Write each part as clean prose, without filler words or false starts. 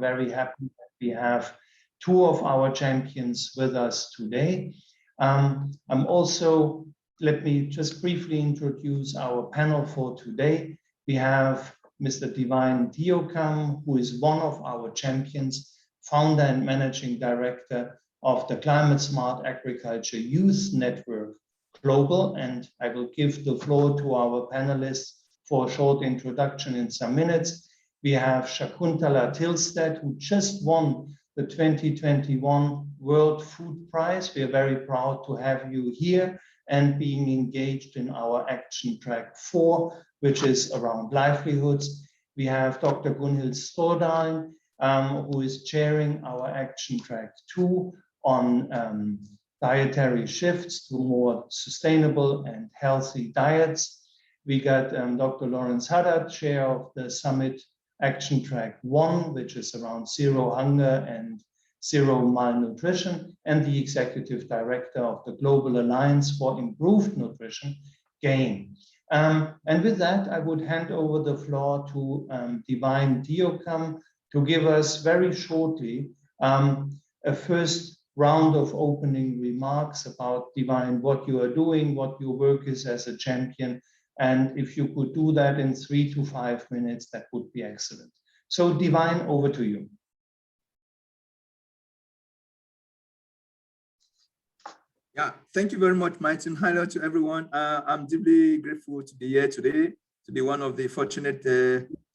very happy that we have two of our champions with us today. I'm also, let me just briefly introduce our panel for today. We have Mr. Divine Ntiokam, who is one of our champions, founder and managing director of the Climate Smart Agriculture Youth Network Global. And I will give the floor to our panelists for a short introduction in some minutes. We have Shakuntala Thilsted, who just won the 2021 World Food Prize. We are very proud to have you here and being engaged in our action track 4, which is around livelihoods. We have Dr. Gunhild Stordalen, who is chairing our action track 2 on dietary shifts to more sustainable and healthy diets. We got Dr. Lawrence Haddad, chair of the Summit Action Track 1, which is around zero hunger and zero malnutrition, and the executive director of the Global Alliance for Improved Nutrition, GAIN. And with that, I would hand over the floor to Divine Ntiokam to give us very shortly a first round of opening remarks about Divine, what you are doing, what your work is as a champion. And if you could do that in 3 to 5 minutes, that would be excellent. So Divine, over to you. Yeah, thank you very much, Martin. Hello to everyone. I'm deeply grateful to be here today, to be one of the fortunate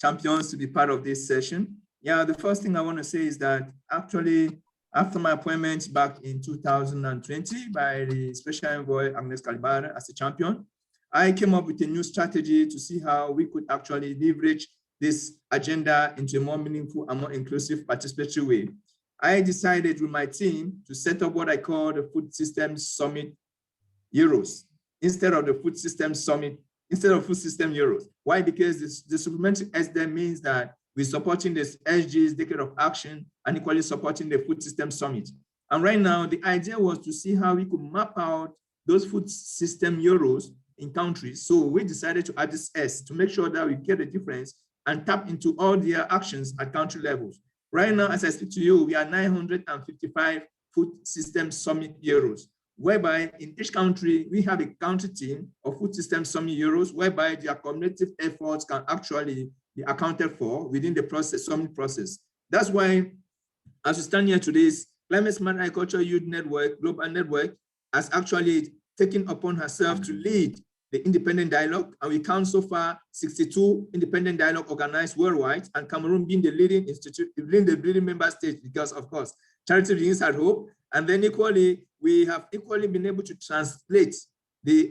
champions to be part of this session. Yeah, the first thing I want to say is that actually, after my appointment back in 2020 by the Special Envoy Agnes Calibara as a champion, I came up with a new strategy to see how we could actually leverage this agenda into a more meaningful and more inclusive participatory way. I decided with my team to set up what I call the Food Systems Summit Euros instead of the Food Systems Summit, instead of Food System Euros. Why? Because the supplementary SD means that we're supporting this SDGs, Decade of Action, and equally supporting the Food System Summit. And right now, the idea was to see how we could map out those food system Euros in countries. So we decided to add this S to make sure that we get the difference and tap into all their actions at country levels. Right now, as I speak to you, we are 955 Food System Summit Euros, whereby in each country, we have a country team of Food System Summit Euros, whereby their cumulative efforts can actually be accounted for within the process, summit process. That's why, as we stand here today, Climate Smart Agriculture Youth Network, Global Network, has actually taken upon herself to lead the independent dialogue, and we count so far 62 independent dialogue organized worldwide, and Cameroon being the leading institute, the leading member state, because of course, charity begins at home. And then equally, we have equally been able to translate the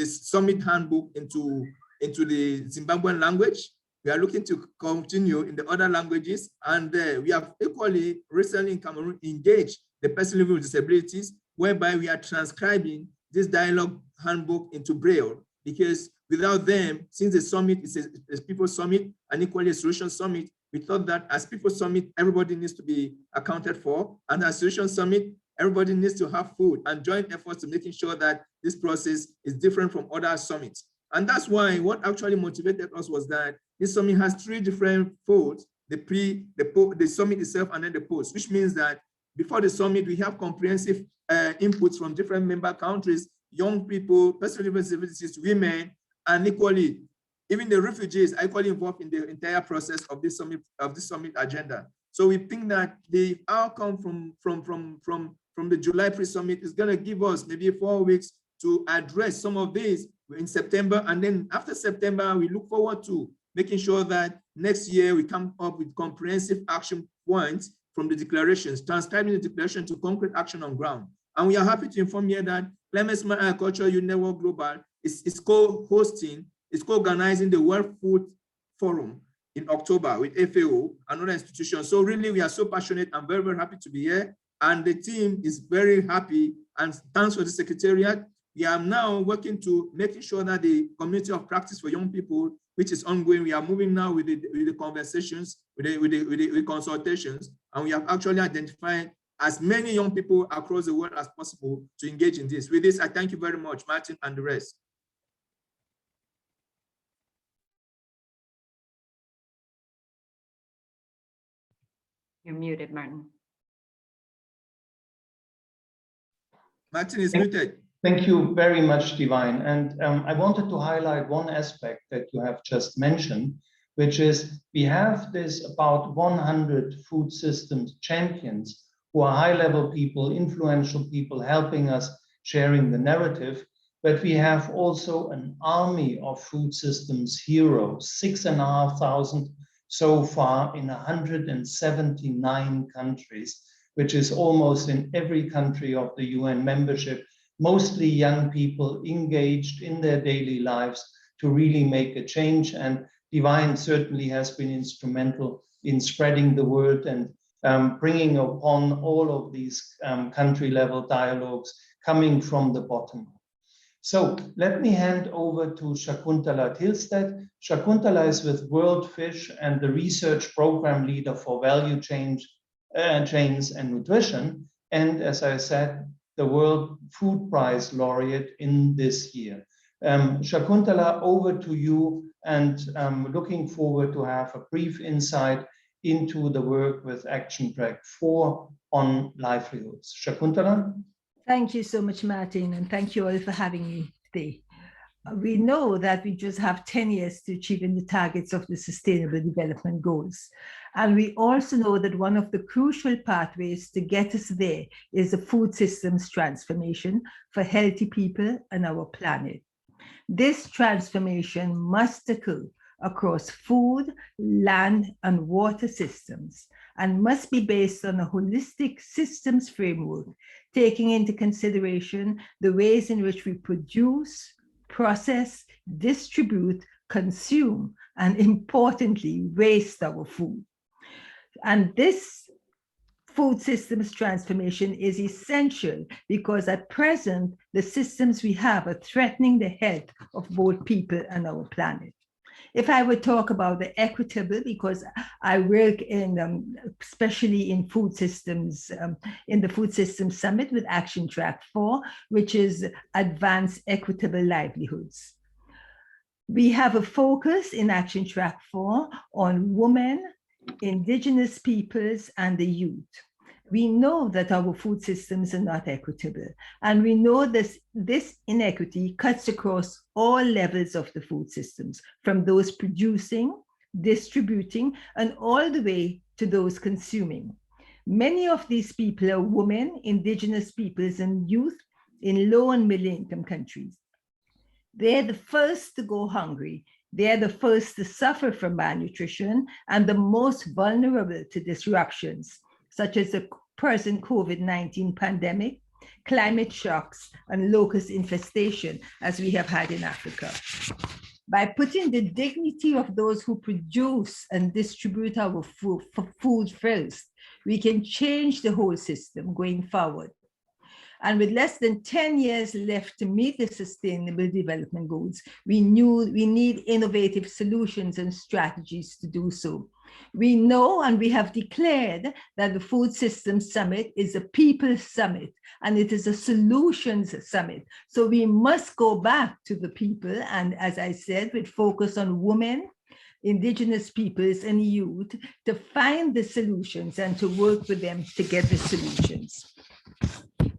summit handbook into the Zimbabwean language. We are looking to continue in the other languages, and we have equally recently in Cameroon engaged the person living with disabilities, whereby we are transcribing this dialogue handbook into Braille, because without them, since the summit is a People's Summit and equally a Solution Summit, we thought that as People's Summit, everybody needs to be accounted for, and as Solution Summit, everybody needs to have food and joint efforts to making sure that this process is different from other summits. And that's why what actually motivated us was that this summit has 3 different folds: the summit itself, and then the post, which means that before the summit, we have comprehensive inputs from different member countries, young people, persons with disabilities, women, and equally, even the refugees are equally involved in the entire process of this summit agenda. So we think that the outcome from the July pre-summit is going to give us maybe 4 weeks to address some of these in September, and then after September, we look forward to making sure that next year we come up with comprehensive action points from the declarations, transcribing the declaration to concrete action on ground. And we are happy to inform you that Climate Smart Agriculture Youth Network Global is co-hosting, is co-organizing the World Food Forum in October with FAO and other institutions. So really, we are so passionate and very, very happy to be here. And the team is very happy, and thanks for the Secretariat. We are now working to making sure that the community of practice for young people, which is ongoing, we are moving now with the conversations, with the consultations, and we have actually identified as many young people across the world as possible to engage in this. With this, I thank you very much, Martin and the rest. You're muted, Martin. Martin is muted. Thank you very much, Divine. And I wanted to highlight one aspect that you have just mentioned, which is we have this about 100 food systems champions who are high-level people, influential people, helping us sharing the narrative. But we have also an army of food systems heroes, 6,500 so far in 179 countries, which is almost in every country of the UN membership, mostly young people engaged in their daily lives to really make a change. And Divine certainly has been instrumental in spreading the word and bringing upon all of these country-level dialogues coming from the bottom up. So let me hand over to Shakuntala Thilsted. Shakuntala is with WorldFish and the research program leader for value chains and nutrition. And as I said, the World Food Prize laureate in this year. Shakuntala, over to you, and looking forward to have a brief insight into the work with Action Track 4 on livelihoods. Shakuntala? Thank you so much, Martin, and thank you all for having me today. We know that we just have 10 years to achieving the targets of the Sustainable Development Goals. And we also know that one of the crucial pathways to get us there is the food systems transformation for healthy people and our planet. This transformation must occur across food, land, and water systems, and must be based on a holistic systems framework, taking into consideration the ways in which we produce, process, distribute, consume, and importantly, waste our food. And this food systems transformation is essential because at present, the systems we have are threatening the health of both people and our planet. If I would talk about the equitable, because I work in, especially in food systems, in the Food Systems Summit with Action Track 4, which is Advanced Equitable Livelihoods. We have a focus in Action Track 4 on women, Indigenous peoples, and the youth. We know that our food systems are not equitable, and we know this inequity cuts across all levels of the food systems, from those producing, distributing, and all the way to those consuming. Many of these people are women, Indigenous peoples, and youth in low and middle income countries. They're the first to go hungry. They're the first to suffer from malnutrition and the most vulnerable to disruptions, such as the present COVID-19 pandemic, climate shocks, and locust infestation, as we have had in Africa. By putting the dignity of those who produce and distribute our food first, we can change the whole system going forward. And with less than 10 years left to meet the Sustainable Development Goals, we need innovative solutions and strategies to do so. We know and we have declared that the Food Systems Summit is a people's summit and it is a solutions summit. So we must go back to the people and, as I said, with focus on women, Indigenous peoples, and youth to find the solutions and to work with them to get the solutions.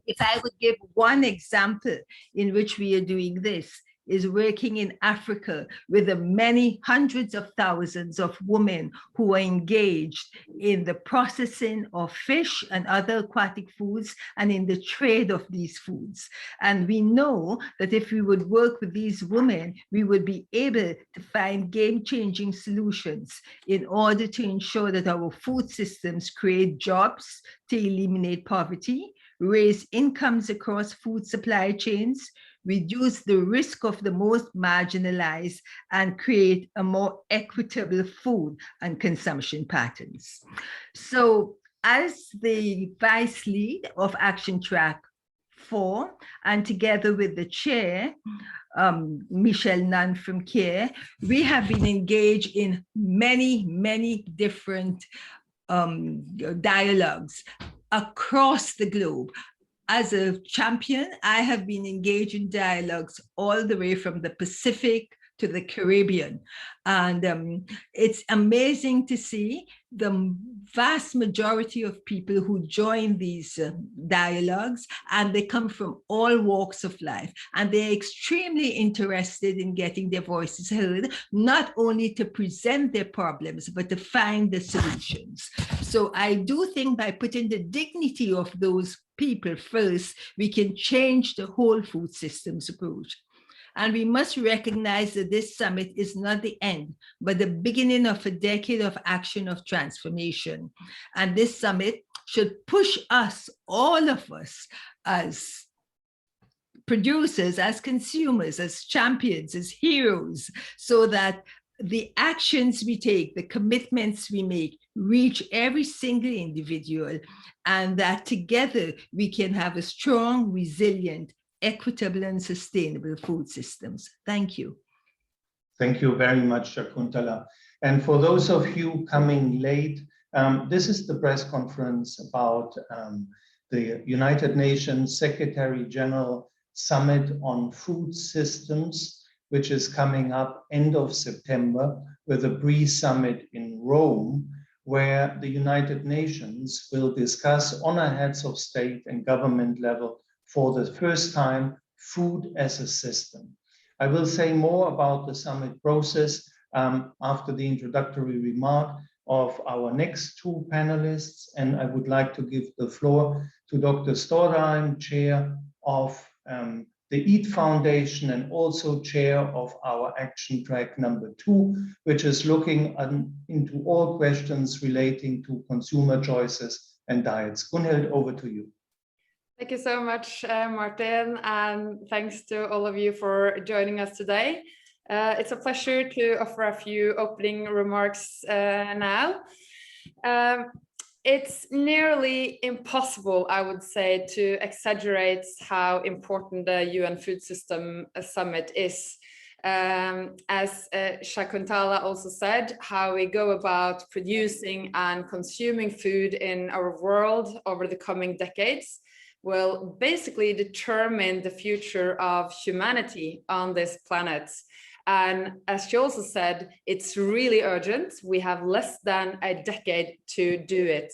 If I would give one example in which we are doing this, is working in Africa with the many hundreds of thousands of women who are engaged in the processing of fish and other aquatic foods and in the trade of these foods. And we know that if we would work with these women, we would be able to find game-changing solutions in order to ensure that our food systems create jobs to eliminate poverty, raise incomes across food supply chains, reduce the risk of the most marginalized, and create a more equitable food and consumption patterns. So as the vice lead of Action Track 4, and together with the chair, Michelle Nunn from CARE, we have been engaged in many different dialogues across the globe. As a champion, I have been engaged in dialogues all the way from the Pacific to the Caribbean. And it's amazing to see the vast majority of people who join these dialogues, and they come from all walks of life, and they're extremely interested in getting their voices heard, not only to present their problems, but to find the solutions. So I do think by putting the dignity of those people first, we can change the whole food systems approach. And we must recognize that this summit is not the end, but the beginning of a decade of action of transformation. And this summit should push us, all of us, as producers, as consumers, as champions, as heroes, so that the actions we take, the commitments we make, reach every single individual, and that together we can have a strong, resilient, equitable and sustainable food systems. Thank you. Thank you very much, Shakuntala. And for those of you coming late, this is the press conference about the United Nations Secretary General Summit on Food Systems, which is coming up end of September with a pre-summit in Rome, where the United Nations will discuss on a heads of state and government level for the first time, food as a system. I will say more about the summit process after the introductory remark of our next two panelists, and I would like to give the floor to Dr. Stordalen, chair of the EAT Foundation and also chair of our action track number 2, which is looking into all questions relating to consumer choices and diets. Gunhild, over to you. Thank you so much, Martin, and thanks to all of you for joining us today. It's a pleasure to offer a few opening remarks now. It's nearly impossible, I would say, to exaggerate how important the UN Food System Summit is. As Shakuntala also said, how we go about producing and consuming food in our world over the coming decades will basically determine the future of humanity on this planet. And as she also said, it's really urgent. We have less than a decade to do it.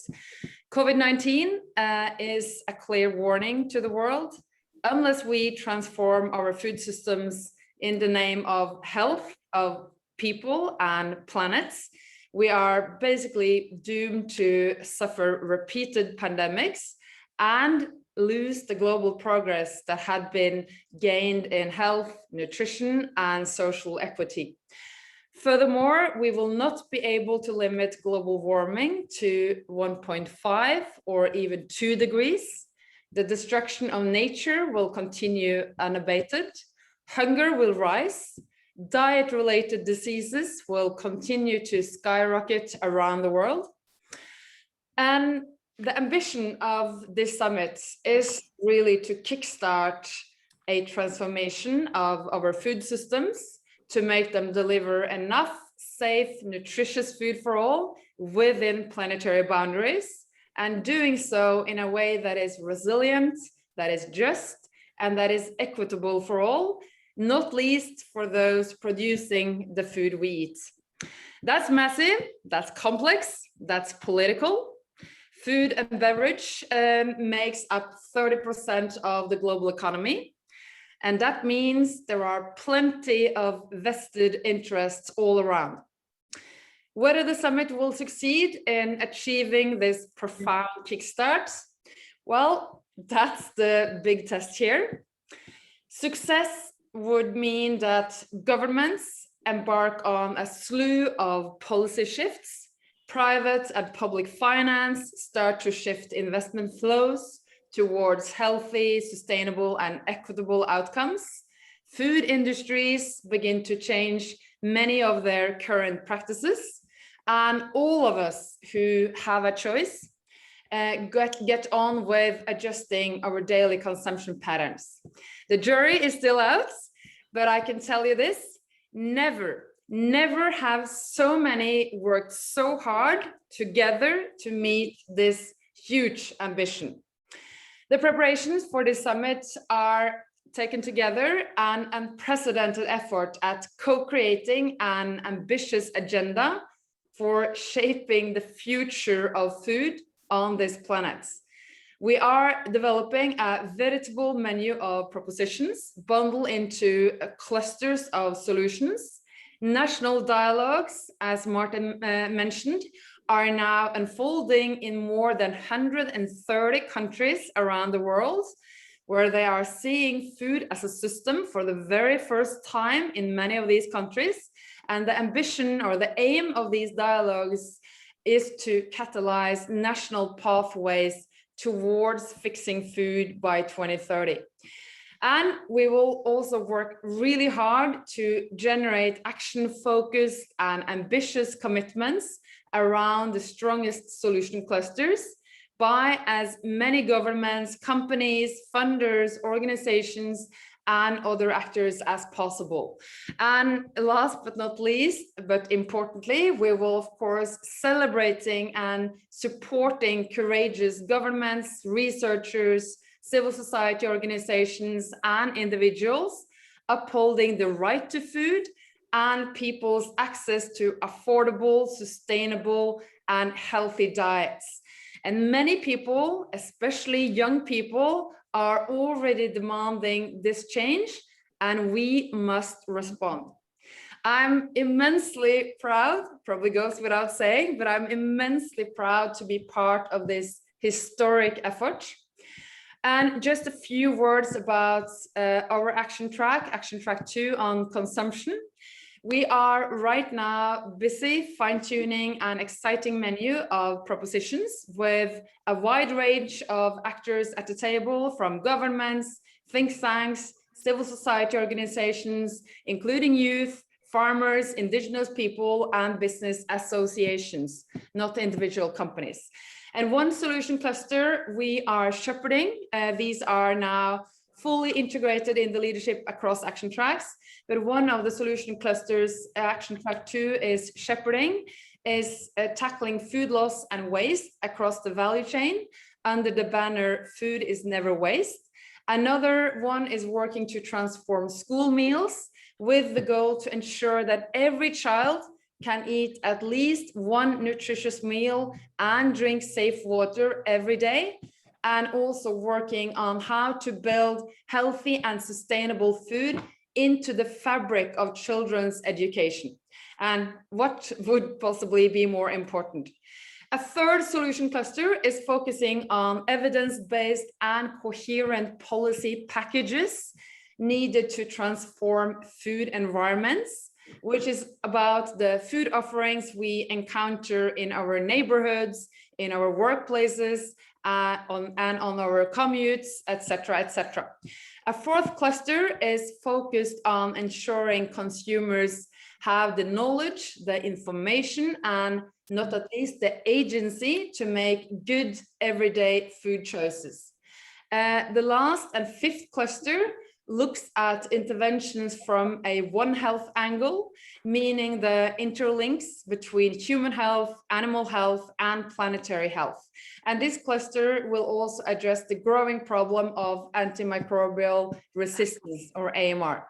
COVID-19 is a clear warning to the world. Unless we transform our food systems in the name of health of people and planets, we are basically doomed to suffer repeated pandemics and lose the global progress that had been gained in health, nutrition, and social equity. Furthermore, we will not be able to limit global warming to 1.5 or even 2 degrees. The destruction of nature will continue unabated. Hunger will rise. Diet-related diseases will continue to skyrocket around the world. And the ambition of this summit is really to kickstart a transformation of our food systems to make them deliver enough safe, nutritious food for all within planetary boundaries, and doing so in a way that is resilient, that is just, and that is equitable for all, not least for those producing the food we eat. That's massive, that's complex, that's political. Food and beverage makes up 30% of the global economy. And that means there are plenty of vested interests all around. Whether the summit will succeed in achieving this profound kickstart, well, that's the big test here. Success would mean that governments embark on a slew of policy shifts. Private and public finance start to shift investment flows towards healthy, sustainable, and equitable outcomes. Food industries begin to change many of their current practices, and all of us who have a choice get on with adjusting our daily consumption patterns. The jury is still out, but I can tell you this, never have so many worked so hard together to meet this huge ambition. The preparations for this summit are taken together an unprecedented effort at co-creating an ambitious agenda for shaping the future of food on this planet. We are developing a veritable menu of propositions bundled into clusters of solutions. National dialogues, as Martin mentioned, are now unfolding in more than 130 countries around the world, where they are seeing food as a system for the very first time in many of these countries. And the ambition or the aim of these dialogues is to catalyze national pathways towards fixing food by 2030. And we will also work really hard to generate action-focused and ambitious commitments around the strongest solution clusters by as many governments, companies, funders, organizations, and other actors as possible. And last but not least, but importantly, we will of course celebrating and supporting courageous governments, researchers, civil society organizations, and individuals upholding the right to food and people's access to affordable, sustainable, and healthy diets. And many people, especially young people, are already demanding this change, and we must respond. I'm immensely proud, probably goes without saying, but I'm immensely proud to be part of this historic effort. And just a few words about our action track 2 on consumption. We are right now busy fine-tuning an exciting menu of propositions with a wide range of actors at the table, from governments, think tanks, civil society organizations, including youth, farmers, indigenous people, and business associations, not individual companies. And one solution cluster we are shepherding. These are now fully integrated in the leadership across action tracks. But one of the solution clusters, action track 2, is shepherding, is tackling food loss and waste across the value chain under the banner "Food is never waste." Another one is working to transform school meals with the goal to ensure that every child can eat at least one nutritious meal and drink safe water every day, and also working on how to build healthy and sustainable food into the fabric of children's education. And what would possibly be more important? A third solution cluster is focusing on evidence-based and coherent policy packages needed to transform food environments, which is about the food offerings we encounter in our neighborhoods, in our workplaces, on our commutes, etc., etc. A fourth cluster is focused on ensuring consumers have the knowledge, the information, and not at least the agency to make good everyday food choices. The last and fifth cluster looks at interventions from a One Health angle, meaning the interlinks between human health, animal health, and planetary health. And this cluster will also address the growing problem of antimicrobial resistance, or AMR.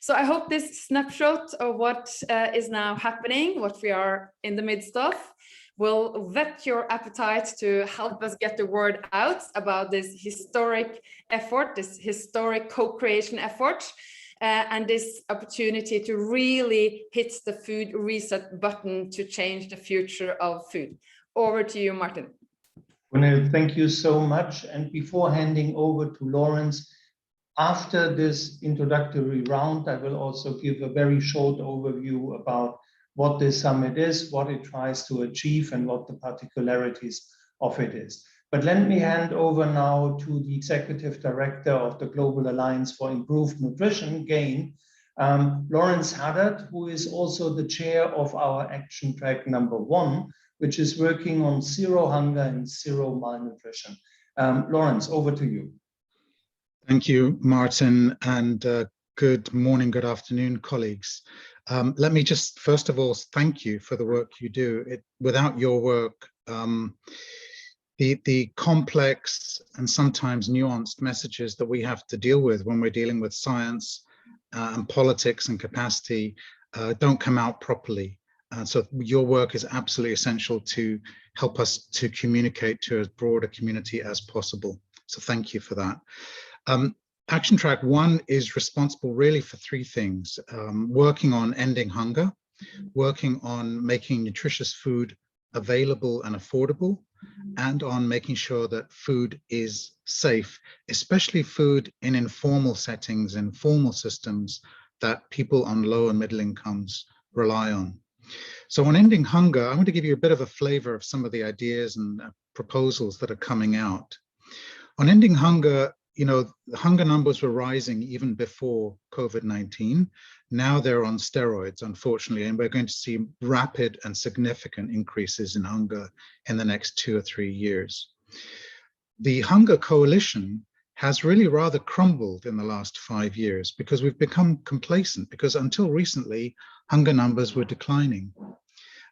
So I hope this snapshot of what is now happening, what we are in the midst of, will whet your appetite to help us get the word out about this historic effort, this historic co-creation effort, and this opportunity to really hit the food reset button to change the future of food. Over to you, Martin. Gunhild, thank you so much. And before handing over to Lawrence, after this introductory round, I will also give a very short overview about what this summit is, what it tries to achieve, and what the particularities of it is. But let me hand over now to the Executive Director of the Global Alliance for Improved Nutrition, GAIN, Lawrence Haddad, who is also the chair of our action track #1, which is working on zero hunger and zero malnutrition. Lawrence, over to you. Thank you, Martin, and good morning, good afternoon, colleagues. Let me just first of all thank you for the work you do. Without your work, the complex and sometimes nuanced messages that we have to deal with when we're dealing with science and politics and capacity don't come out properly. So your work is absolutely essential to help us to communicate to as broad a community as possible. So thank you for that. Action Track 1 is responsible really for three things: working on ending hunger, working on making nutritious food available and affordable, and on making sure that food is safe, especially food in informal settings, informal systems that people on low and middle incomes rely on. So on ending hunger, I want to give you a bit of a flavor of some of the ideas and proposals that are coming out. On ending hunger, you know, the hunger numbers were rising even before COVID-19. Now they're on steroids, unfortunately, and we're going to see rapid and significant increases in hunger in the next 2 or 3 years. The Hunger Coalition has really rather crumbled in the last 5 years because we've become complacent, because until recently, hunger numbers were declining.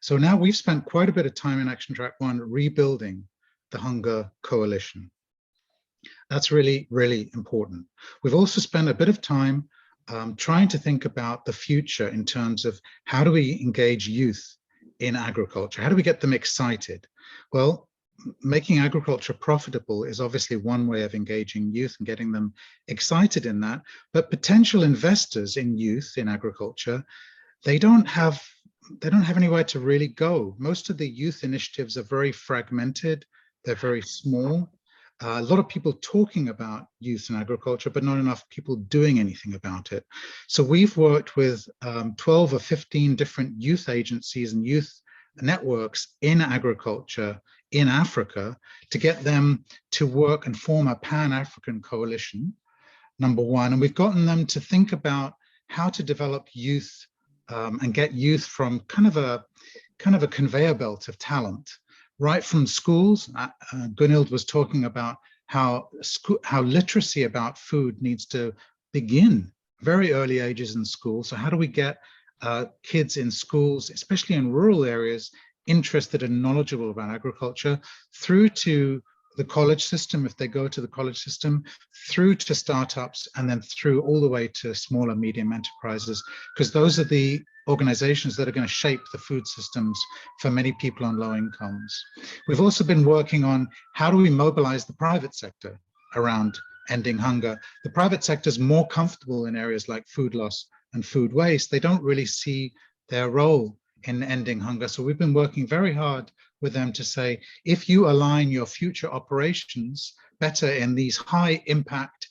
So now we've spent quite a bit of time in Action Track 1 rebuilding the Hunger Coalition. That's really, really important. We've also spent a bit of time trying to think about the future in terms of how do we engage youth in agriculture? How do we get them excited? Well, making agriculture profitable is obviously one way of engaging youth and getting them excited in that, but potential investors in youth in agriculture, they don't have anywhere to really go. Most of the youth initiatives are very fragmented, they're very small. A lot of people talking about youth in agriculture, but not enough people doing anything about it. So we've worked with 12 or 15 different youth agencies and youth networks in agriculture in Africa to get them to work and form a Pan-African coalition, number one. And we've gotten them to think about how to develop youth and get youth from kind of a conveyor belt of talent. Right from schools. Gunhild was talking about how literacy about food needs to begin very early ages in school. So how do we get kids in schools, especially in rural areas, interested and knowledgeable about agriculture, through to the college system, if they go to the college system, through to startups, and then through all the way to small and medium enterprises, because those are the organizations that are going to shape the food systems for many people on low incomes. We've also been working on how do we mobilize the private sector around ending hunger. The private sector is more comfortable in areas like food loss and food waste. They don't really see their role in ending hunger. So we've been working very hard with them to say, if you align your future operations better in these high impact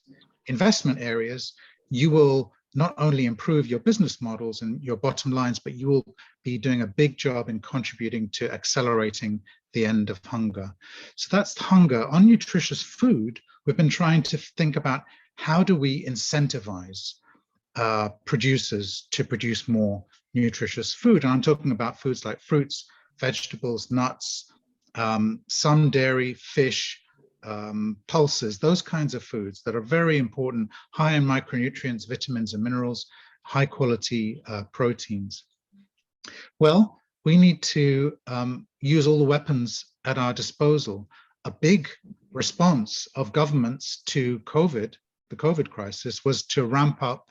investment areas, you will not only improve your business models and your bottom lines, but you will be doing a big job in contributing to accelerating the end of hunger. So that's hunger. On nutritious food, we've been trying to think about how do we incentivize producers to produce more nutritious food. And I'm talking about foods like fruits, vegetables, nuts, some dairy, fish, pulses, those kinds of foods that are very important, high in micronutrients, vitamins and minerals, high quality proteins. Well, we need to use all the weapons at our disposal. A big response of governments to COVID, the COVID crisis, was to ramp up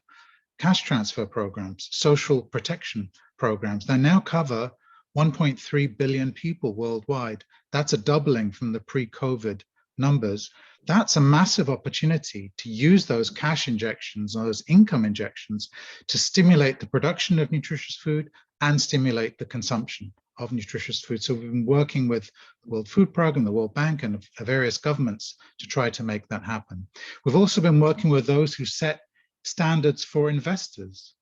cash transfer programs, social protection programs. They now cover 1.3 billion people worldwide. That's a doubling from the pre-COVID numbers. That's a massive opportunity to use those cash injections, those income injections, to stimulate the production of nutritious food and stimulate the consumption of nutritious food. So we've been working with the World Food Programme, the World Bank, and various governments to try to make that happen. We've also been working with those who set standards for investors.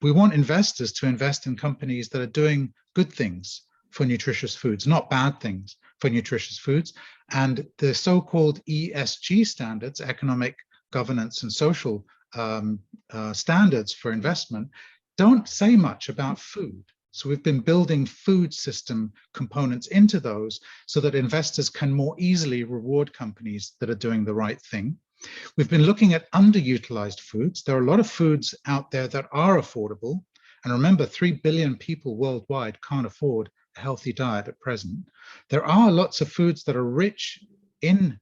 We want investors to invest in companies that are doing good things for nutritious foods, not bad things for nutritious foods. And the so-called ESG standards, economic, governance, and social standards for investment, don't say much about food. So we've been building food system components into those so that investors can more easily reward companies that are doing the right thing. We've been looking at underutilized foods. There are a lot of foods out there that are affordable. And remember, 3 billion people worldwide can't afford healthy diet at present. There are lots of foods that are rich in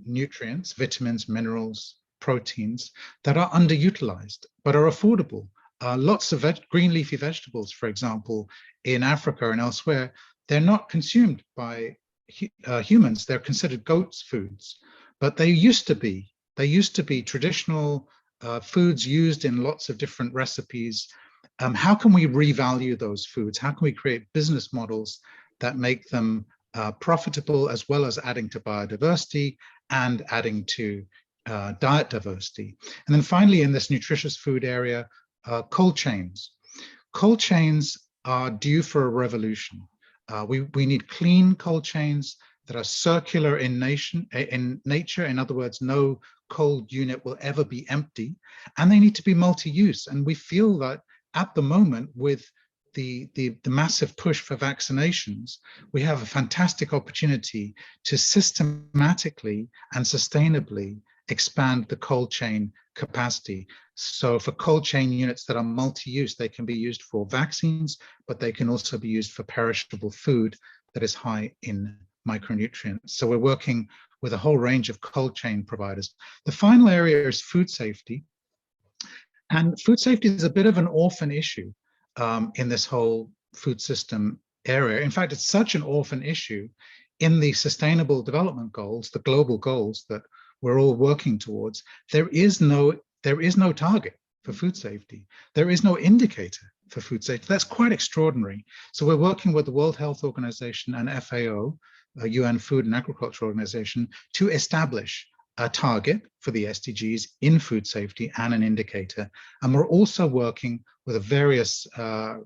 nutrients, vitamins, minerals, proteins that are underutilized but are affordable. Lots of green leafy vegetables, for example, in Africa and elsewhere, they're not consumed by humans. They're considered goats' foods, but they used to be. They used to be traditional foods used in lots of different recipes. How can we revalue those foods? How can we create business models that make them profitable, as well as adding to biodiversity and adding to diet diversity? And then finally, in this nutritious food area, cold chains. Cold chains are due for a revolution. We need clean cold chains that are circular in nature. In other words, no cold unit will ever be empty, and they need to be multi-use. And we feel that at the moment, with the massive push for vaccinations, we have a fantastic opportunity to systematically and sustainably expand the cold chain capacity. So for cold chain units that are multi-use, they can be used for vaccines, but they can also be used for perishable food that is high in micronutrients. So we're working with a whole range of cold chain providers. The final area is food safety. And food safety is a bit of an orphan issue in this whole food system area. In fact, it's such an orphan issue in the Sustainable Development Goals, the global goals that we're all working towards. There is no target for food safety. There is no indicator for food safety. That's quite extraordinary. So we're working with the World Health Organization and FAO, UN Food and Agriculture Organization, to establish a target for the SDGs in food safety and an indicator. And we're also working with various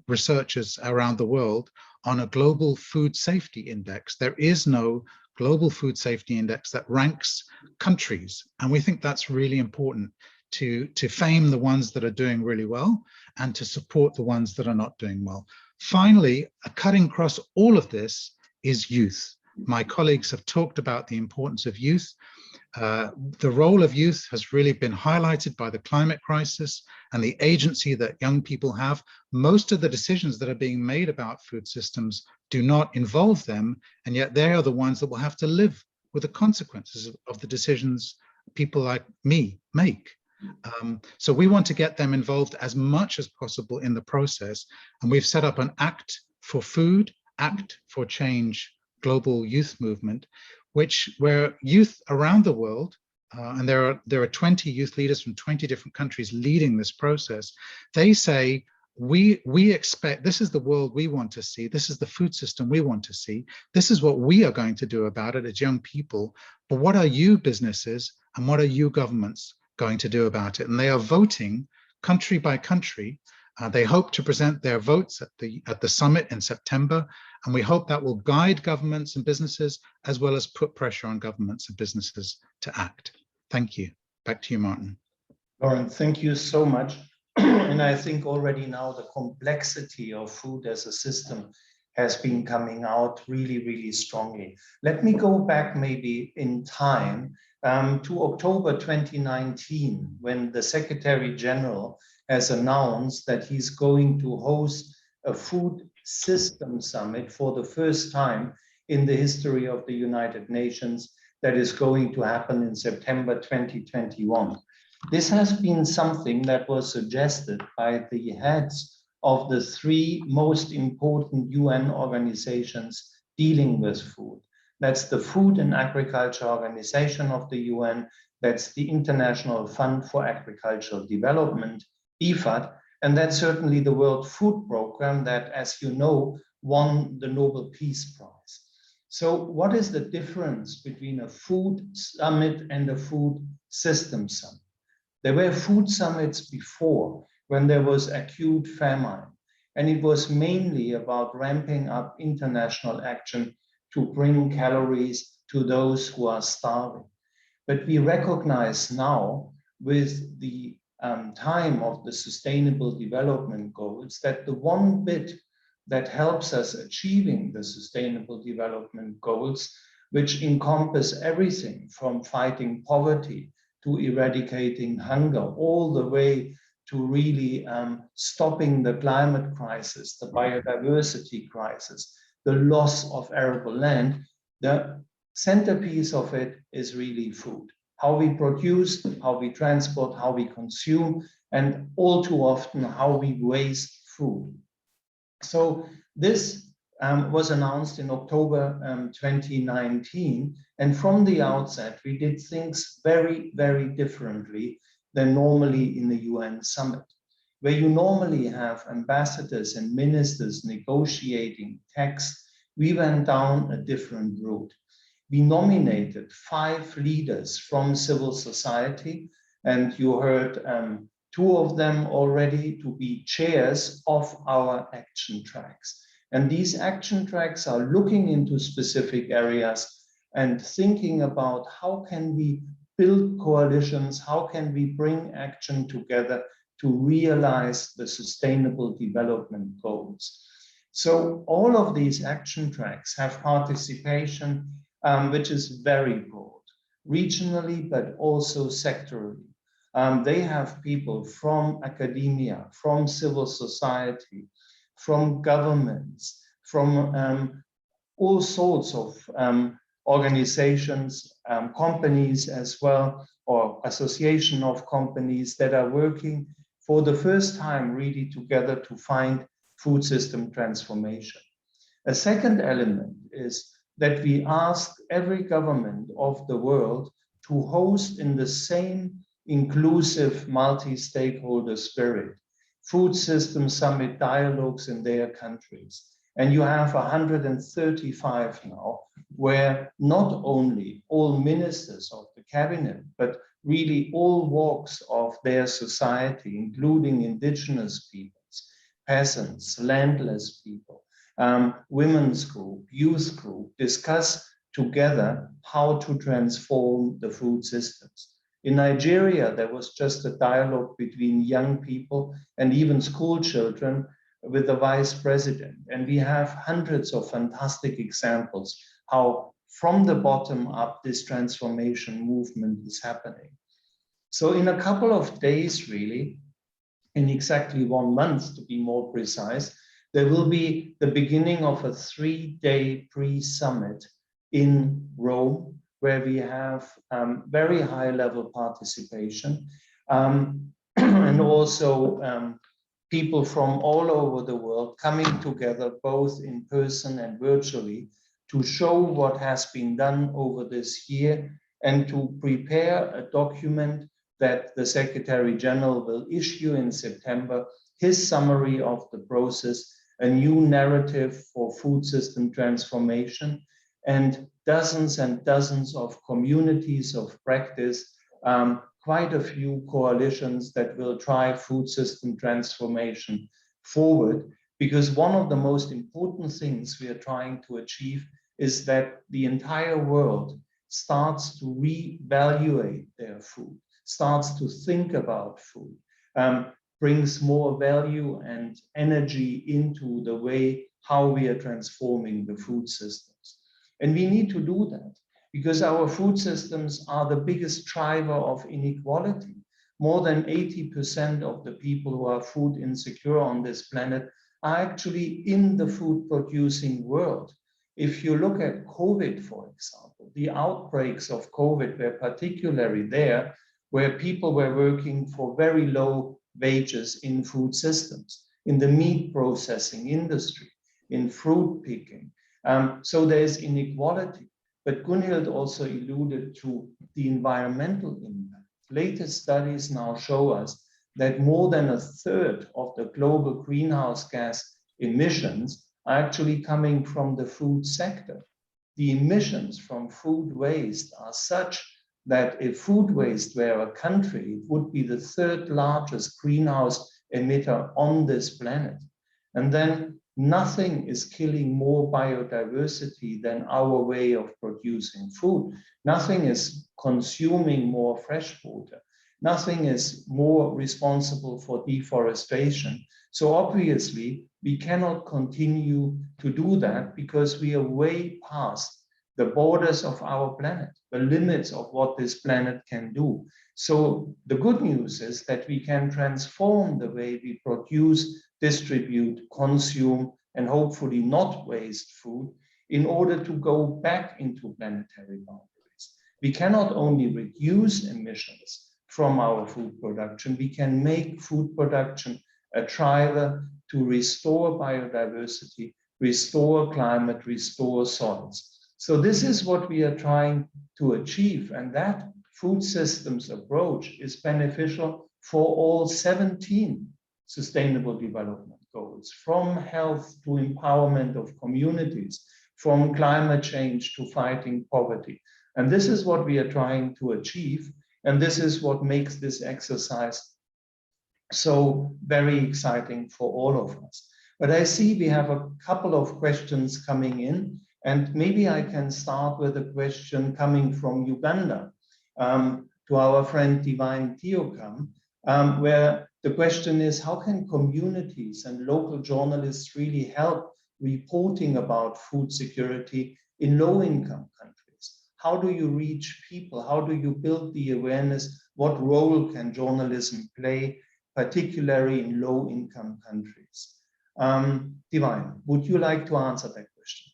researchers around the world on a global food safety index. There is no global food safety index that ranks countries. And we think that's really important to fame the ones that are doing really well and to support the ones that are not doing well. Finally, cutting across all of this is youth. My colleagues have talked about the importance of youth. The role of youth has really been highlighted by the climate crisis and the agency that young people have. Most of the decisions that are being made about food systems do not involve them, and yet they are the ones that will have to live with the consequences of the decisions people like me make. So we want to get them involved as much as possible in the process, and we've set up an Act for Food, Act for Change global youth movement, where youth around the world, and there are 20 youth leaders from 20 different countries leading this process. They say, we expect, this is the world we want to see, this is the food system we want to see, this is what we are going to do about it as young people, but what are you businesses and what are you governments going to do about it? And they are voting country by country. They hope to present their votes at the summit in September, and we hope that will guide governments and businesses, as well as put pressure on governments and businesses to act. Thank you. Back to you, Martin. Lauren, thank you so much. And I think already now the complexity of food as a system has been coming out really, really strongly. Let me go back maybe in time to October 2019, when the Secretary General has announced that he's going to host a food system summit for the first time in the history of the United Nations that is going to happen in September 2021. This has been something that was suggested by the heads of the three most important UN organizations dealing with food. That's the Food and Agriculture Organization of the UN, that's the International Fund for Agricultural Development, IFAD, and that's certainly the World Food Programme that, as you know, won the Nobel Peace Prize. So what is the difference between a food summit and a food system summit? There were food summits before, when there was acute famine, and it was mainly about ramping up international action to bring calories to those who are starving. But we recognize now, with the time of the Sustainable Development Goals, that the one bit that helps us achieving the Sustainable Development Goals, which encompass everything from fighting poverty to eradicating hunger, all the way to really stopping the climate crisis, the biodiversity crisis, the loss of arable land, the centerpiece of it is really food. How we produce, how we transport, how we consume, and all too often how we waste food. So this was announced in October 2019, and from the outset we did things very, very differently than normally in the UN summit, where you normally have ambassadors and ministers negotiating text. We went down a different route. We nominated 5 leaders from civil society, and you heard 2 of them already to be chairs of our action tracks. And these action tracks are looking into specific areas and thinking about how can we build coalitions, how can we bring action together to realize the sustainable development goals. So all of these action tracks have participation, which is very broad, regionally, but also sectorally. They have people from academia, from civil society, from governments, from all sorts of organizations, companies as well, or association of companies that are working for the first time really together to find food system transformation. A second element is that we ask every government of the world to host in the same inclusive multi-stakeholder spirit food system summit dialogues in their countries. And you have 135 now, where not only all ministers of the cabinet, but really all walks of their society, including indigenous peoples, peasants, landless people, women's group, youth group, discuss together how to transform the food systems. In Nigeria, there was just a dialogue between young people and even school children with the vice president. And we have hundreds of fantastic examples how from the bottom up this transformation movement is happening. So in a couple of days, really, in exactly 1 month to be more precise, there will be the beginning of a 3-day pre-summit in Rome, where we have very high level participation and also people from all over the world coming together both in person and virtually to show what has been done over this year and to prepare a document that the Secretary General will issue in September, his summary of the process, a new narrative for food system transformation, and dozens of communities of practice, quite a few coalitions that will drive food system transformation forward. Because one of the most important things we are trying to achieve is that the entire world starts to reevaluate their food, starts to think about food, brings more value and energy into the way how we are transforming the food systems. And we need to do that because our food systems are the biggest driver of inequality. More than 80% of the people who are food insecure on this planet are actually in the food producing world. If you look at COVID, for example, the outbreaks of COVID were particularly there where people were working for very low wages in food systems, in the meat processing industry, in fruit picking. So there's inequality. But Gunhild also alluded to the environmental impact. Latest studies now show us that more than 1/3 of the global greenhouse gas emissions are actually coming from the food sector. The emissions from food waste are such that if food waste were a country, it would be the 3rd largest greenhouse emitter on this planet. And then nothing is killing more biodiversity than our way of producing food. Nothing is consuming more fresh water. Nothing is more responsible for deforestation. So obviously, we cannot continue to do that because we are way past the borders of our planet, the limits of what this planet can do. So the good news is that we can transform the way we produce, distribute, consume and hopefully not waste food in order to go back into planetary boundaries. We cannot only reduce emissions from our food production, we can make food production a driver to restore biodiversity, restore climate, restore soils. So this is what we are trying to achieve, and that food systems approach is beneficial for all 17 Sustainable Development Goals, from health to empowerment of communities, from climate change to fighting poverty. And this is what we are trying to achieve, and this is what makes this exercise so very exciting for all of us. But I see we have a couple of questions coming in, and maybe I can start with a question coming from Uganda to our friend Divine Ntiokam, where the question is, how can communities and local journalists really help reporting about food security in low-income countries? How do you reach people? How do you build the awareness? What role can journalism play, particularly in low-income countries? Divine, would you like to answer that question?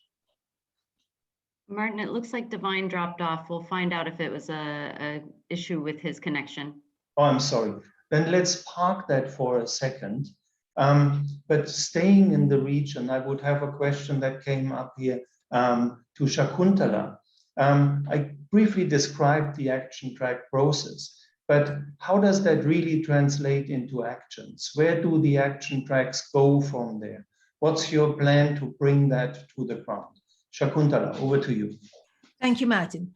Martin, it looks like Divine dropped off. We'll find out if it was a issue with his connection. Oh, I'm sorry. Then let's park that for a second. But staying in the region, I would have a question that came up here to Shakuntala. I briefly described the action track process, but how does that really translate into actions? Where do the action tracks go from there? What's your plan to bring that to the ground? Shakuntala, over to you. Thank you, Martin.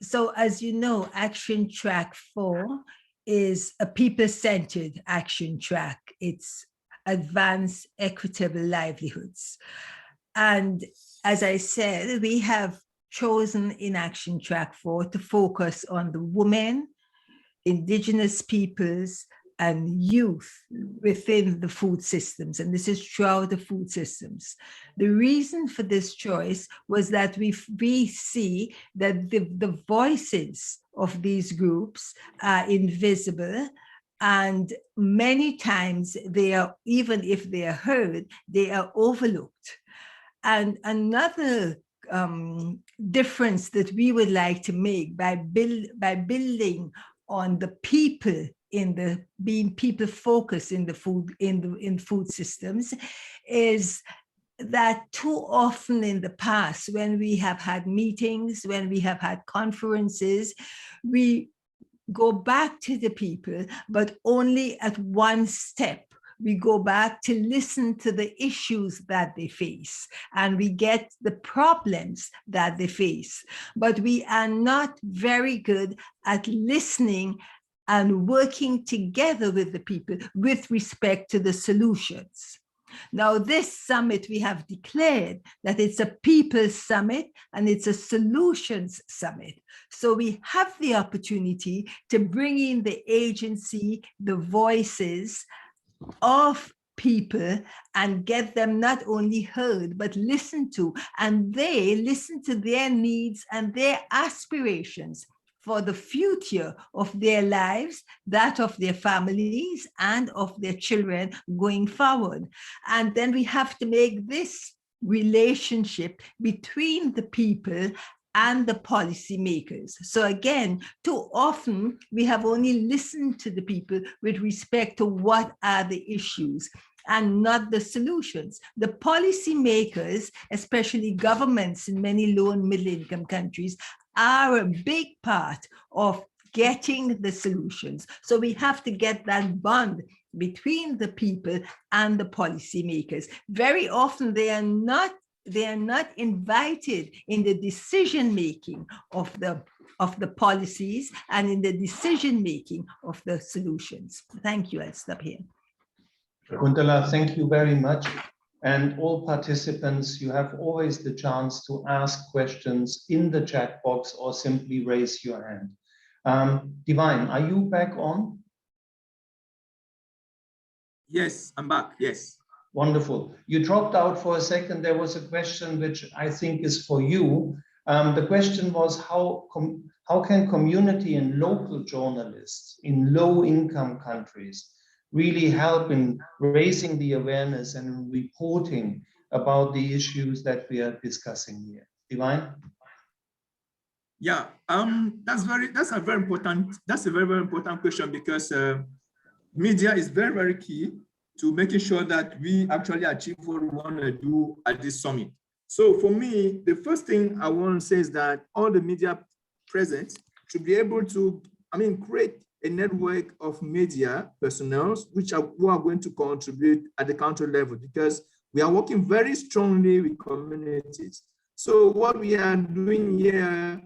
So as you know, Action Track 4 is a people-centered action track. It's advanced equitable livelihoods. And as I said, we have chosen in Action Track 4 to focus on the women, indigenous peoples, and youth within the food systems, and this is throughout the food systems. The reason for this choice was that we see that the voices of these groups are invisible, and many times they are, even if they are heard, they are overlooked. And another difference that we would like to make by building on the people being people focused in the food systems is that too often in the past, when we have had meetings, when we have had conferences, we go back to the people, but only at one step. We go back to listen to the issues that they face, and we get the problems that they face. But we are not very good at listening and working together with the people with respect to the solutions. Now, this summit, we have declared that it's a people's summit and it's a solutions summit. So we have the opportunity to bring in the agency, the voices of people, and get them not only heard, but listened to, and they listen to their needs and their aspirations for the future of their lives, that of their families and of their children going forward. And then we have to make this relationship between the people and the policymakers. So again, too often we have only listened to the people with respect to what are the issues and not the solutions. The policymakers, especially governments in many low and middle income countries, are a big part of getting the solutions. So we have to get that bond between the people and the policymakers. Very often they are not invited in the decision-making of the policies and in the decision-making of the solutions. Thank you. I'll stop here. Shakuntala, thank you very much. And all participants, you have always the chance to ask questions in the chat box or simply raise your hand. Divine, are you back on? Yes, I'm back, yes. Wonderful. You dropped out for a second. There was a question which I think is for you. The question was, how can community and local journalists in low-income countries really help in raising the awareness and reporting about the issues that we are discussing here. Divine? Yeah, that's a very important question, because media is very, very key to making sure that we actually achieve what we want to do at this summit. So for me, the first thing I want to say is that all the media present should be able to, create a network of media personnel who are going to contribute at the country level, because we are working very strongly with communities. So what we are doing here,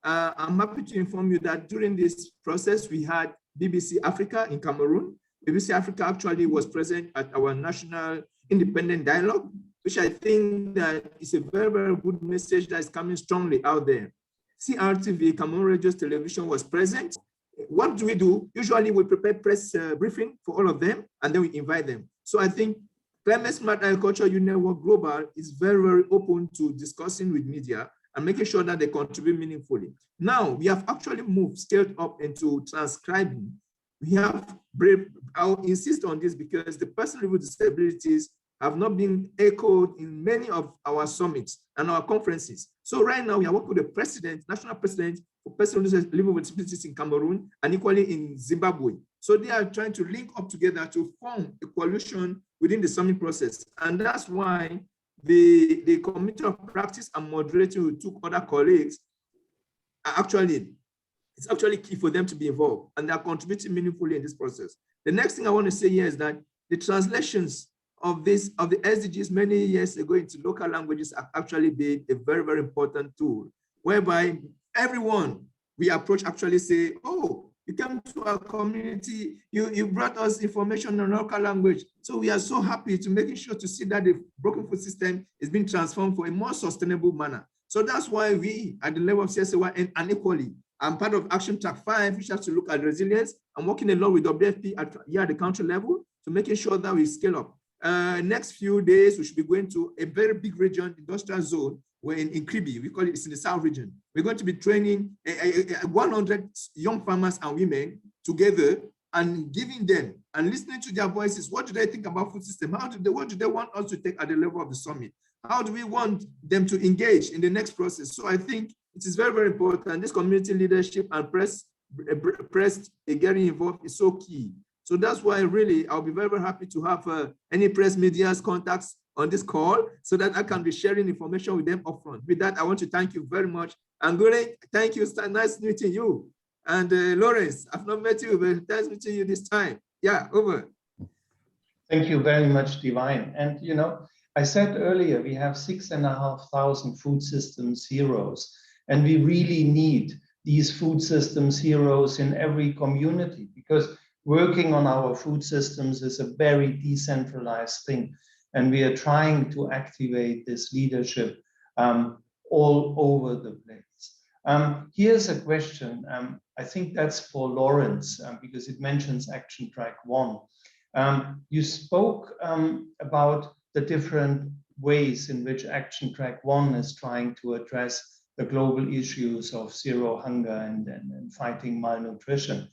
I'm happy to inform you that during this process, we had BBC Africa in Cameroon. BBC Africa actually was present at our national independent dialogue, which I think that is a very, very good message that is coming strongly out there. CRTV, Cameroon Radio Television, was present. What do? Usually we prepare press briefing for all of them, and then we invite them. So I think Climate Smart Agriculture Youth Network Global is very, very open to discussing with media and making sure that they contribute meaningfully. Now, we have actually scaled up into transcribing. I'll insist on this because the person with disabilities have not been echoed in many of our summits and our conferences. So right now, we are working with the president, national president for persons living with disabilities in Cameroon and equally in Zimbabwe. So they are trying to link up together to form a coalition within the summit process. And that's why the committee of practice and moderating with two other colleagues it's actually key for them to be involved, and they are contributing meaningfully in this process. The next thing I want to say here is that the translations of the SDGs many years ago into local languages have actually been a very, very important tool, whereby everyone we approach actually say, oh, you came to our community, you brought us information in local language. So we are so happy to making sure to see that the broken food system is being transformed for a more sustainable manner. So that's why we, at the level of CSAY and equally, I'm part of Action Track 5, which has to look at resilience. I'm working along with WFP at the country level to making sure that we scale up. Next few days, we should be going to a very big region, industrial zone, where in Kribi, we call it, it's in the South region. We're going to be training 100 young farmers and women together and giving them and listening to their voices. What do they think about food system? What do they want us to take at the level of the summit? How do we want them to engage in the next process? So I think it is very, very important. This community leadership and press getting involved is so key. So that's why really I'll be very, very happy to have any press media's contacts on this call so that I can be sharing information with them upfront. With that, I want to thank you very much. And Gure, thank you. Nice meeting you. And Lawrence, I've not met you, but nice meeting you this time. Yeah, over. Thank you very much, Divine. And you know, I said earlier, we have 6,500 food systems heroes, and we really need these food systems heroes in every community, because working on our food systems is a very decentralized thing. And we are trying to activate this leadership all over the place. Here's a question. I think that's for Lawrence, because it mentions Action Track 1. You spoke about the different ways in which Action Track 1 is trying to address the global issues of zero hunger and fighting malnutrition.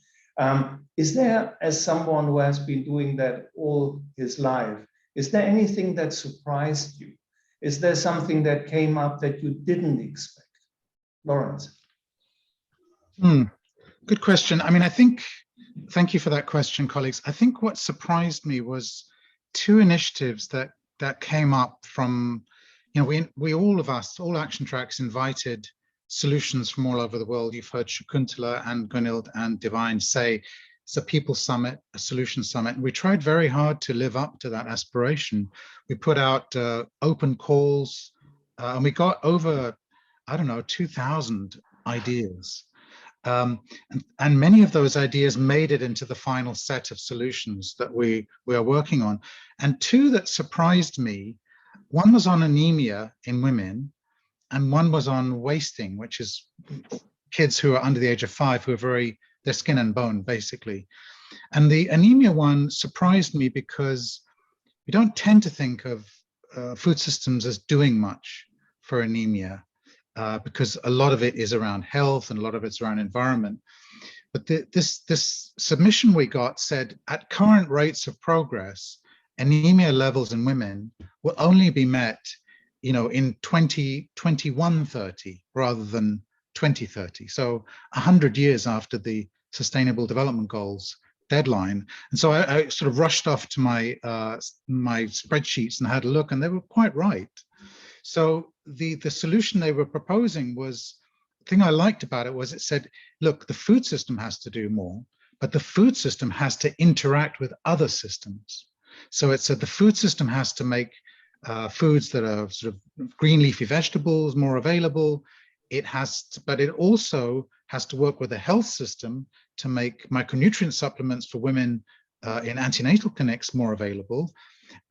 Is there, as someone who has been doing that all his life, is there anything that surprised you? Is there something that came up that you didn't expect? Lawrence. Good question. I mean, I think, thank you for that question, colleagues. I think what surprised me was two initiatives that came up from, you know, we all of us, all Action Tracks invited solutions from all over the world. You've heard Shakuntala and Gunhild and Divine say it's a people summit, a solution summit. We tried very hard to live up to that aspiration. We put out open calls and we got over, I don't know, 2,000 ideas. And many of those ideas made it into the final set of solutions that we are working on. And two that surprised me, one was on anemia in women, and one was on wasting, which is kids who are under the age of 5 who are they're skin and bone, basically. And the anemia one surprised me because we don't tend to think of food systems as doing much for anemia. Because a lot of it is around health and a lot of it's around environment. But this submission we got said, at current rates of progress, anemia levels in women will only be met, you know, in 2021-30 rather than 2030. So 100 years after the Sustainable Development Goals deadline. And so I sort of rushed off to my my spreadsheets and had a look, and they were quite right. So the solution they were proposing was, the thing I liked about it was it said, look, the food system has to do more, but the food system has to interact with other systems. So it said the food system has to make foods that are sort of green leafy vegetables more available. It has to, but it also has to work with the health system to make micronutrient supplements for women in antenatal clinics more available.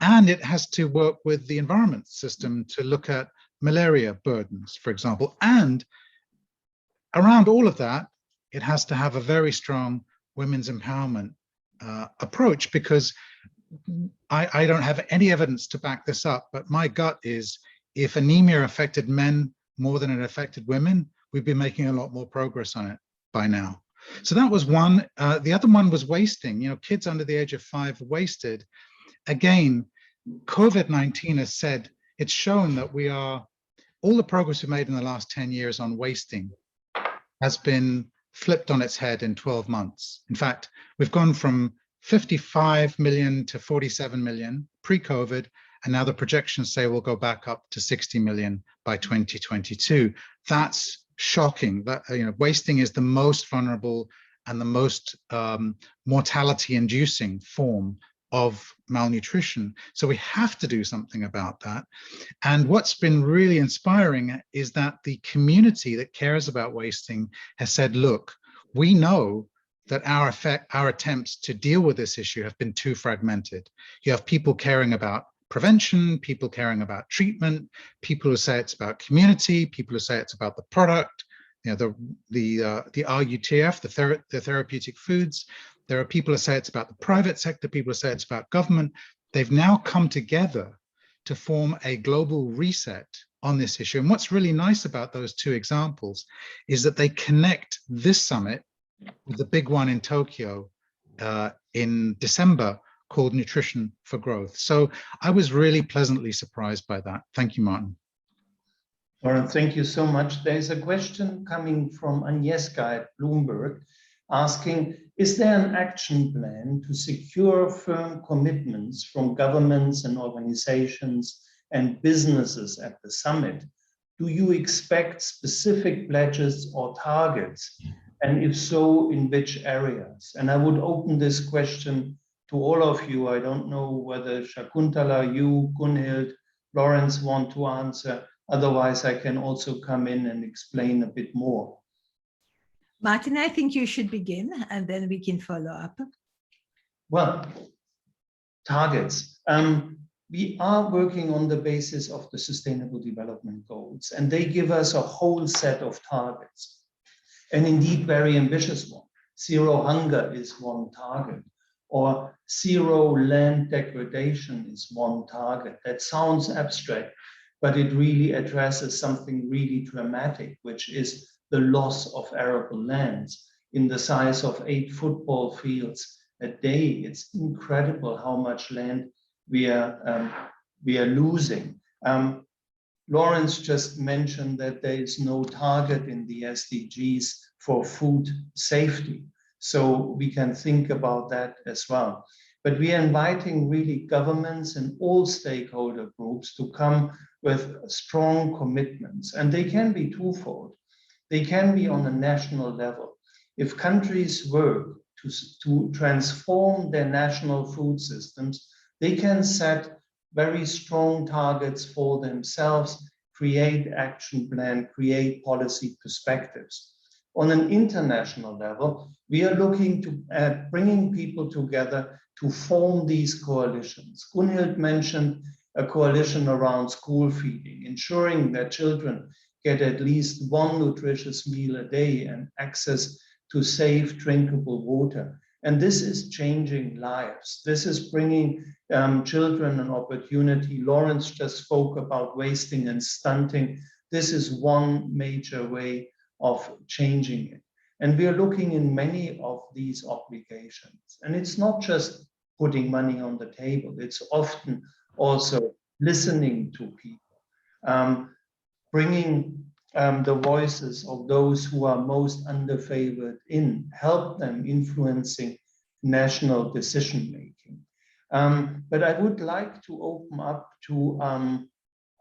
And it has to work with the environment system to look at malaria burdens, for example. And around all of that, it has to have a very strong women's empowerment approach, because I don't have any evidence to back this up, but my gut is if anemia affected men more than it affected women, we'd be making a lot more progress on it by now. So that was one. The other one was wasting. You know, kids under the age of 5 are wasted. Again, COVID-19 has said, it's shown that we are, all the progress we've made in the last 10 years on wasting has been flipped on its head in 12 months. In fact, we've gone from 55 million to 47 million pre-COVID, and now the projections say we'll go back up to 60 million by 2022. That's shocking. That, you know, wasting is the most vulnerable and the most mortality-inducing form of malnutrition. So we have to do something about that. And what's been really inspiring is that the community that cares about wasting has said, look, we know that our attempts to deal with this issue have been too fragmented. You have people caring about prevention, people caring about treatment, people who say it's about community, people who say it's about the product, you know, the RUTF, the therapeutic foods. There are people who say it's about the private sector, people who say it's about government. They've now come together to form a global reset on this issue. And what's really nice about those two examples is that they connect this summit with the big one in Tokyo in December called Nutrition for Growth. So I was really pleasantly surprised by that. Thank you, Martin. Lauren, thank you so much. There's a question coming from Agnieszka at Bloomberg asking, is there an action plan to secure firm commitments from governments and organizations and businesses at the summit? Do you expect specific pledges or targets? And if so, in which areas? And I would open this question to all of you. I don't know whether Shakuntala, you, Gunhild, Lawrence want to answer. Otherwise, I can also come in and explain a bit more. Martin, I think you should begin and then we can follow up. Well, targets. We are working on the basis of the Sustainable Development Goals, and they give us a whole set of targets. And indeed, very ambitious one. Zero hunger is one target, or zero land degradation is one target. That sounds abstract, but it really addresses something really dramatic, which is the loss of arable lands in the size of 8 football fields a day. It's incredible how much land we are losing. Lawrence just mentioned that there is no target in the SDGs for food safety. So we can think about that as well. But we are inviting really governments and all stakeholder groups to come with strong commitments. And they can be twofold. They can be on a national level. If countries work to transform their national food systems, they can set very strong targets for themselves, create action plan, create policy perspectives. On an international level, we are looking at bringing people together to form these coalitions. Gunhild mentioned a coalition around school feeding, ensuring that children get at least one nutritious meal a day and access to safe, drinkable water. And this is changing lives. This is bringing children an opportunity. Lawrence just spoke about wasting and stunting. This is one major way of changing it. And we are looking in many of these obligations. And it's not just putting money on the table. It's often also listening to people, bringing the voices of those who are most underfavored in, help them influencing national decision making. But I would like to open up to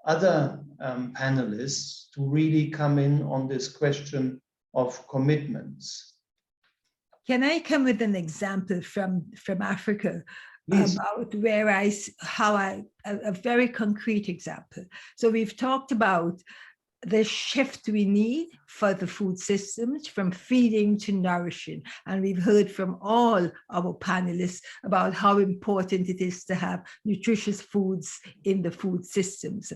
other panelists to really come in on this question of commitments. Can I come with an example from Africa? Please. About where a very concrete example. So we've talked about the shift we need for the food systems from feeding to nourishing. And we've heard from all our panelists about how important it is to have nutritious foods in the food systems.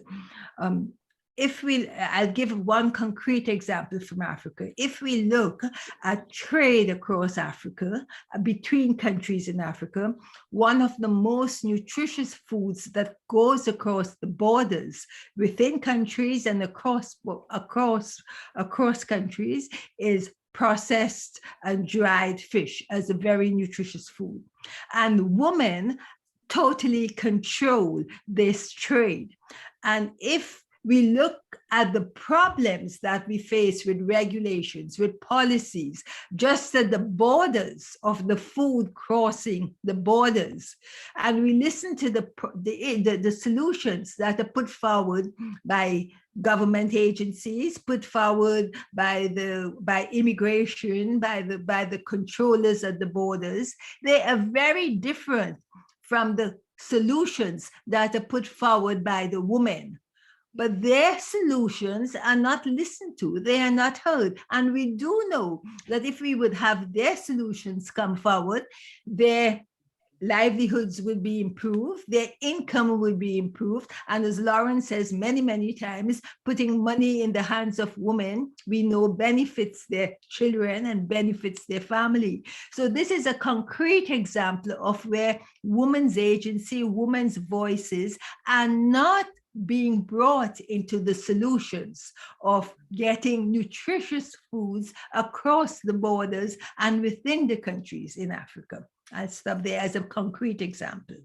I'll give one concrete example from Africa. If we look at trade across Africa, between countries in Africa, one of the most nutritious foods that goes across the borders within countries and across countries is processed and dried fish as a very nutritious food. And women totally control this trade. And if we look at the problems that we face with regulations, with policies, just at the borders of the food crossing the borders. And we listen to the solutions that are put forward by government agencies, put forward by immigration, by the controllers at the borders. They are very different from the solutions that are put forward by the women. But their solutions are not listened to, they are not heard. And we do know that if we would have their solutions come forward, their livelihoods would be improved, their income would be improved. And as Lauren says many, many times, putting money in the hands of women, we know benefits their children and benefits their family. So this is a concrete example of where women's agency, women's voices are not being brought into the solutions of getting nutritious foods across the borders and within the countries in Africa. I'll stop there as a concrete example.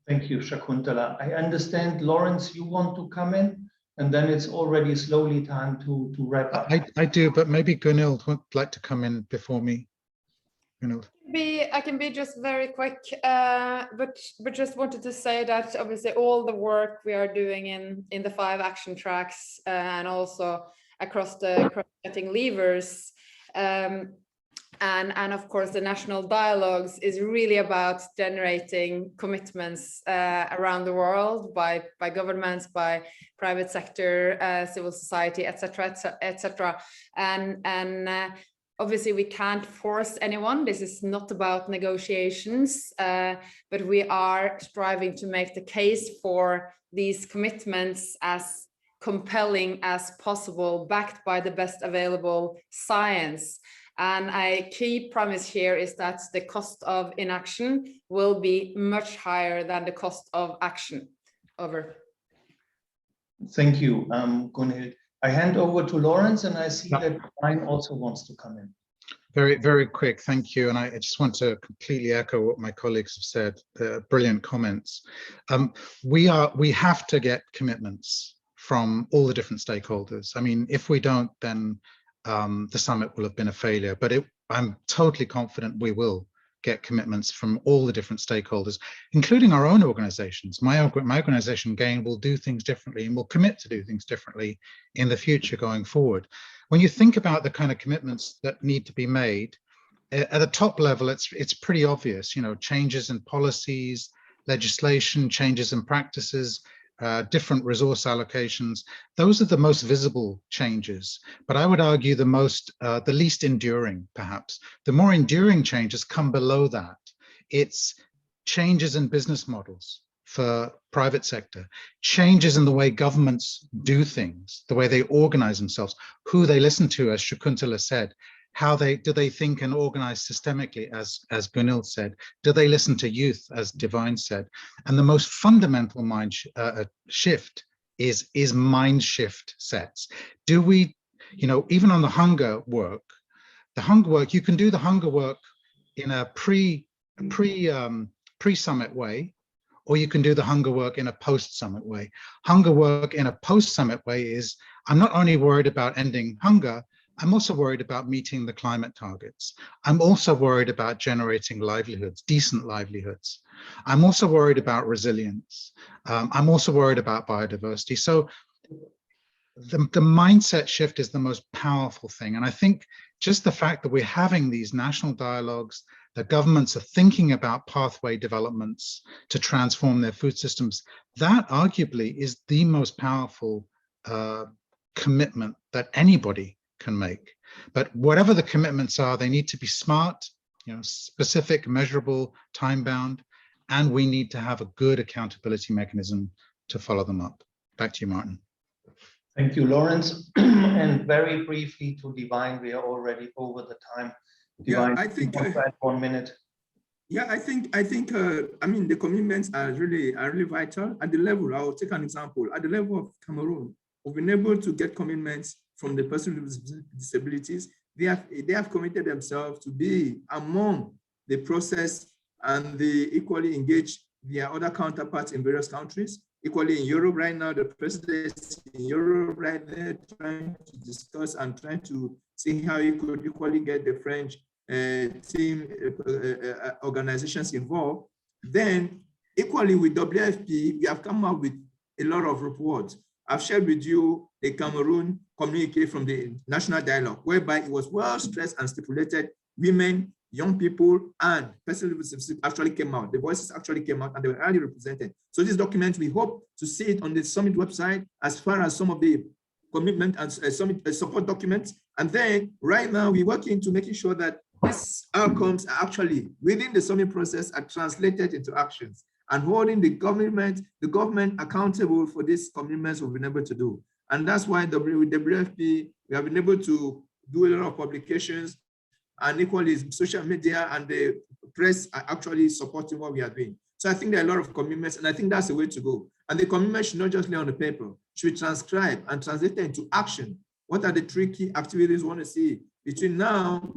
Thank you, Shakuntala. I understand, Lawrence, you want to come in, and then it's already slowly time to wrap up. I do, but maybe Gunhild would like to come in before me. Gunhild. I can be just very quick, but just wanted to say that obviously all the work we are doing in the 5 action tracks and also across the cross-cutting levers and of course the national dialogues is really about generating commitments around the world by governments, by private sector, civil society, etc., etc. And obviously, we can't force anyone. This is not about negotiations, but we are striving to make the case for these commitments as compelling as possible, backed by the best available science. And a key premise here is that the cost of inaction will be much higher than the cost of action. Over. Thank you, Gunhild. I hand over to Lawrence, and I see that Brian also wants to come in. Very, very quick, thank you. And I just want to completely echo what my colleagues have said. Brilliant comments. We have to get commitments from all the different stakeholders. I mean, if we don't, then the summit will have been a failure. But I'm totally confident we will get commitments from all the different stakeholders, including our own organizations. My organization, GAIN, will do things differently and will commit to do things differently in the future going forward. When you think about the kind of commitments that need to be made, at the top level, it's pretty obvious, you know, changes in policies, legislation, changes in practices, different resource allocations. Those are the most visible changes, but I would argue the least enduring, perhaps. The more enduring changes come below that. It's changes in business models for private sector, changes in the way governments do things, the way they organize themselves, who they listen to, as Shakuntala said. Do they think and organize systemically, as Gunhild said? Do they listen to youth, as Divine said? And the most fundamental shift is mind shift sets. Do we, you know, even on the hunger work, you can do the hunger work in a pre-summit way, or you can do the hunger work in a post-summit way. Hunger work in a post-summit way is, I'm not only worried about ending hunger, I'm also worried about meeting the climate targets. I'm also worried about generating livelihoods, decent livelihoods. I'm also worried about resilience. I'm also worried about biodiversity. So the mindset shift is the most powerful thing. And I think just the fact that we're having these national dialogues, that governments are thinking about pathway developments to transform their food systems, that arguably is the most powerful commitment that anybody can make. But whatever the commitments are, they need to be smart, specific, measurable, time-bound, and we need to have a good accountability mechanism to follow them up. Back to you, Martin. Thank you, Lawrence. And very briefly to Divine, we are already over the time. Divine, I think 1 minute. Yeah, I think I mean, the commitments are really vital at the level. I'll take an example. At the level of Cameroon, we've been able to get commitments from the persons with disabilities. They have committed themselves to be among the process and they equally engage their other counterparts in various countries. Equally in Europe right now, the president is in Europe right there trying to discuss and trying to see how he could equally get the French team organizations involved. Then equally with WFP, we have come up with a lot of reports. I've shared with you a Cameroon communique from the National Dialogue, whereby it was well stressed and stipulated women, young people, and persons with disabilities actually came out. The voices actually came out and they were highly represented. So this document, we hope to see it on the summit website as far as some of the commitment and summit support documents. And then right now we're working to making sure that these outcomes are actually within the summit process are translated into actions and holding the government accountable for these commitments we've been able to do. And that's why with WFP, we have been able to do a lot of publications, and equally social media and the press are actually supporting what we are doing. So I think there are a lot of commitments, and I think that's the way to go. And the commitment should not just lay on the paper, should be transcribed and translated into action. What are the 3 key activities we want to see between now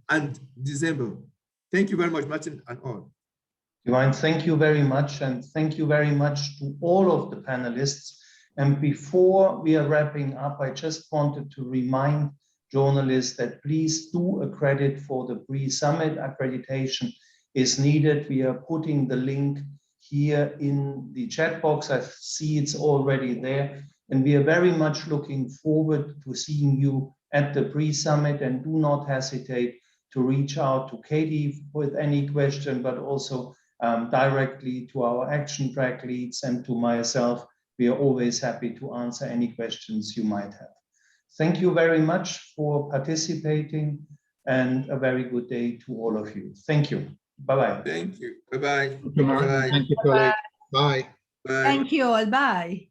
and December? Thank you very much, Martin and all. Divine, thank you very much. And thank you very much to all of the panelists. And before we are wrapping up, I just wanted to remind journalists that please do accredit for the pre-summit. Accreditation is needed. We are putting the link here in the chat box. I see it's already there. And we are very much looking forward to seeing you at the pre-summit, and do not hesitate to reach out to Katie with any question, but also directly to our action track leads and to myself. We are always happy to answer any questions you might have. Thank you very much for participating, and a very good day to all of you. Thank you. Bye-bye. Thank you. Bye-bye. Thank you, colleague. Bye. Bye. Thank you all. Bye.